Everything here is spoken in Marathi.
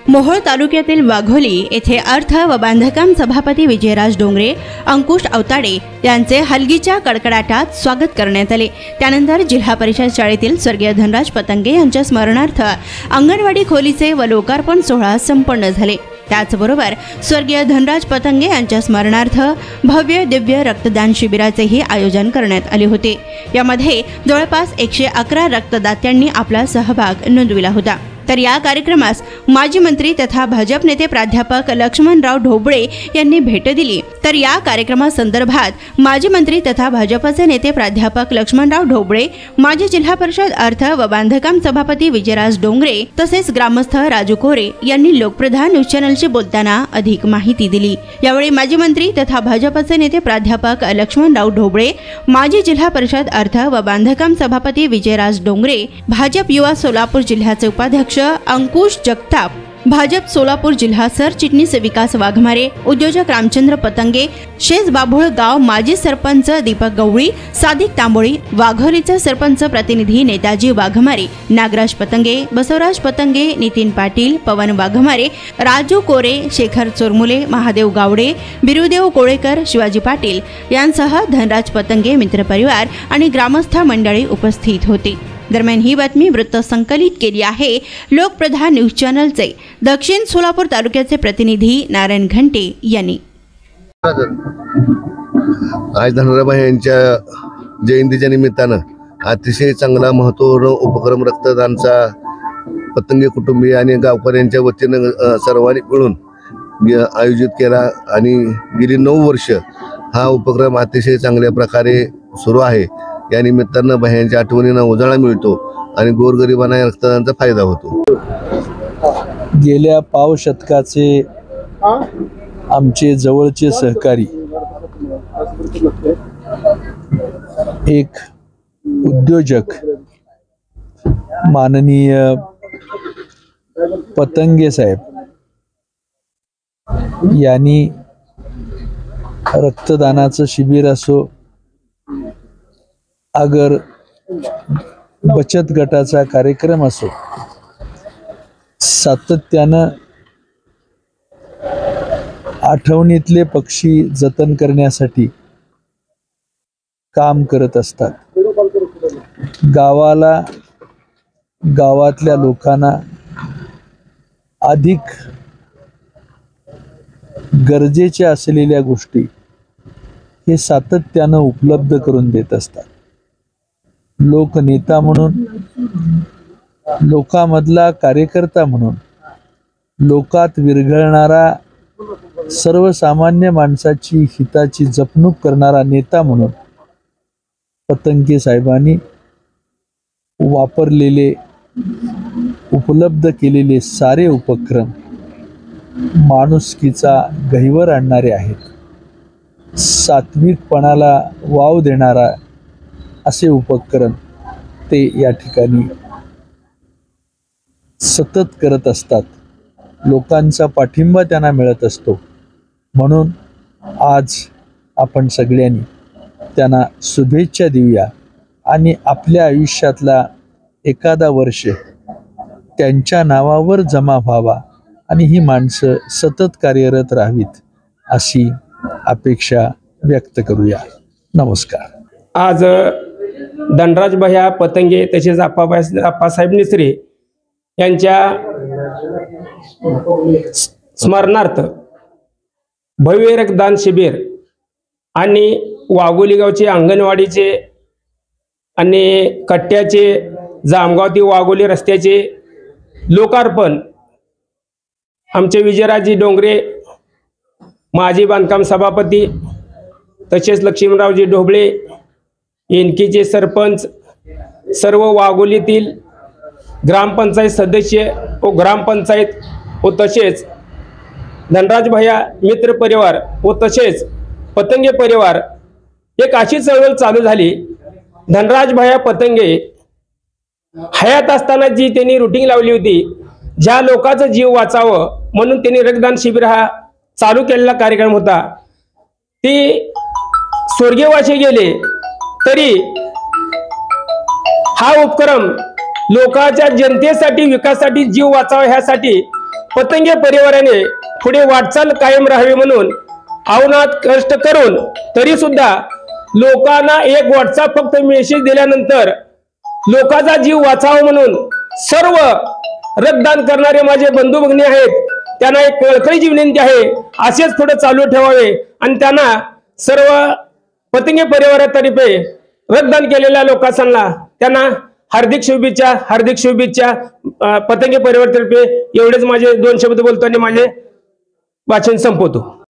मोहोळ तालुक्यातील वाघोली येथे अर्थ व बांधकाम सभापती विजयराज डोंगरे, अंकुश अवताडे यांचे हलगीच्या कडकडाटात स्वागत करण्यात आले। त्यानंतर जिल्हा परिषद शाळेतील स्वर्गीय धनराज पतंगे यांच्या स्मरणार्थ अंगणवाडी खोलीचे व लोकार्पण सोहळा संपन्न झाले। त्याचबरोबर स्वर्गीय धनराज पतंगे यांच्या स्मरणार्थ भव्य दिव्य रक्तदान शिबिराचेही आयोजन करण्यात आले होते। यामध्ये जवळपास 111 रक्तदात्यांनी आपला सहभाग नोंदविला होता। तर या कार्यक्रमास माजी मंत्री तथा भाजप नेते प्राध्यापक लक्ष्मणराव ढोबळे यांनी भेट दिली। तर या कार्यक्रमासंदर्भात माजी मंत्री तथा भाजपचे नेते प्राध्यापक लक्ष्मणराव ढोबळे, माजी जिल्हा परिषद अर्थ व बांधकाम सभापती विजयराज डोंगरे तसेच ग्रामस्थ राजू कोरे यांनी लोकप्रधान न्यूज चॅनलशी बोलताना अधिक माहिती दिली। यावेळी माजी मंत्री तथा भाजपचे नेते प्राध्यापक लक्ष्मणराव ढोबळे, माजी जिल्हा परिषद अर्थ व बांधकाम सभापती विजयराज डोंगरे, भाजप युवा सोलापूर जिल्ह्याचे उपाध्यक्ष अंकुश जगताप, भाजप सोलापूर जिल्हा सरचिटणीस विकास वाघमारे, उद्योजक रामचंद्र पतंगे, शेज बाभोळ गाव माजी सरपंच दीपक गवळी, सादिक तांबोळी, वाघोलीचे सरपंच प्रतिनिधी नेताजी वाघमारे, नागराज पतंगे, बसवराज पतंगे, नितीन पाटील, पवन वाघमारे, राजू कोरे, शेखर चोरमुले, महादेव गावडे, बिरुदेव कोळेकर, शिवाजी पाटील यांसह धनराज पतंगे मित्रपरिवार आणि ग्रामस्थ मंडळी उपस्थित होते। दरम्यान ही बातमी वृत्त संकलित केली आहे लोकप्रधान न्यूज चॅनलचे दक्षिण सोलापूर तालुक्याचे प्रतिनिधी नारायण घंटे यांनी। आज धनराज यांच्या जयंतीच्या निमित्तानं अतिशय चांगला महत्त्वपूर्ण उपक्रम रक्तदानचा पतंगे कुटुंबीय आणि गावकऱ्यांच्या वतीनं सर्वांनी मिळून आयोजित केला आणि गेली 9 वर्ष हा उपक्रम अतिशय चांगल्या प्रकारे सुरू आहे। या निमित्तानं भयांच्या आठवणींना उजाळा मिळतो आणि गोरगरिबांना या रक्तदानाचा फायदा होतो। गेल्या पाव शतकाचे आमचे जवळचे सहकारी एक उद्योजक माननीय पतंगे साहेब यांनी रक्तदानाचं शिबिर असो, अगर बचत गटाचा कार्यक्रम असो, सातत्यानं आठवणीतले पक्षी जतन करण्यासाठी काम करत असतात। गावाला, गावातल्या लोकांना अधिक गरजेच्या असलेल्या गोष्टी हे सातत्यानं उपलब्ध करून देत असतात। लोकनेता म्हणून, लोकांमधला कार्यकर्ता म्हणून, लोकात विरघळणारा सर्वसामान्य माणसाची हिताची जपणूक करणारा नेता म्हणून पतंगे साहेबांनी वापरलेले, उपलब्ध केलेले सारे उपक्रम माणुसकीचा गहिवर आणणारे आहेत। सात्विकपणाला वाव देणारा असे उपक्रम ते या ठिकाणी सतत करत असतात। लोकांचा पाठिंबा त्यांना मिळत असतो। म्हणून आज आपण सगळ्यांनी त्यांना शुभेच्छा देऊया आणि आपल्या आयुष्यातला एखादा वर्ष त्यांच्या नावावर जमा व्हावा आणि ही माणसं सतत कार्यरत राहावीत अशी अपेक्षा व्यक्त करूया। नमस्कार। आज धनराज भैया पतंगे तसेच आप्पासाहेब निसरे यांच्या स्मरणार्थ भव्य रक्तदान शिबिर आणि वाघोली गावचे अंगणवाडीचे आणि कट्ट्याचे जामगाव ते वाघोली रस्त्याचे लोकार्पण आमचे विजयराजी डोंगरे माजी बांधकाम सभापती तसेच लक्ष्मणरावजी ढोबळे एनकेचे सरपंच, सर्व वाघोलीतील ग्रामपंचायत सदस्य व ग्रामपंचायत व तसेच धनराज भैया मित्र परिवार व तसेच पतंगे परिवार एक अशी चळवळ चालू झाली। धनराज भैया पतंगे हयात असताना जी त्यांनी रुटीन लावली होती, ज्या लोकांचा जीव वाचावं म्हणून त्यांनी रक्तदान शिबिर हा चालू केलेला कार्यक्रम होता। ती स्वर्गीयवासी गेले तरी हा उपक्रम लोकांच्या जनतेसाठी, विकासासाठी, जीव वाचावा ह्यासाठी पतंगे परिवाराने पुढे वाटचाल कायम राहावी म्हणून अवनात कष्ट करून तरी सुद्धा लोकांना एक व्हॉट्सअप फक्त मेसेज दिल्यानंतर लोकांचा जीव वाचावा म्हणून सर्व रक्तदान करणारे माझे बंधू भगिनी आहेत त्यांना एक कळकळीची विनंती आहे, असेच पुढे चालू ठेवावे आणि त्यांना सर्व पतंगे परिवारातर्फे रक्तदान केलेल्या लोकांना त्यांना हार्दिक शुभेच्छा पतंगे परिवारातर्फे. एवढेच माझे 2 शब्द बोलतो आणि माझे वाचन संपवतो.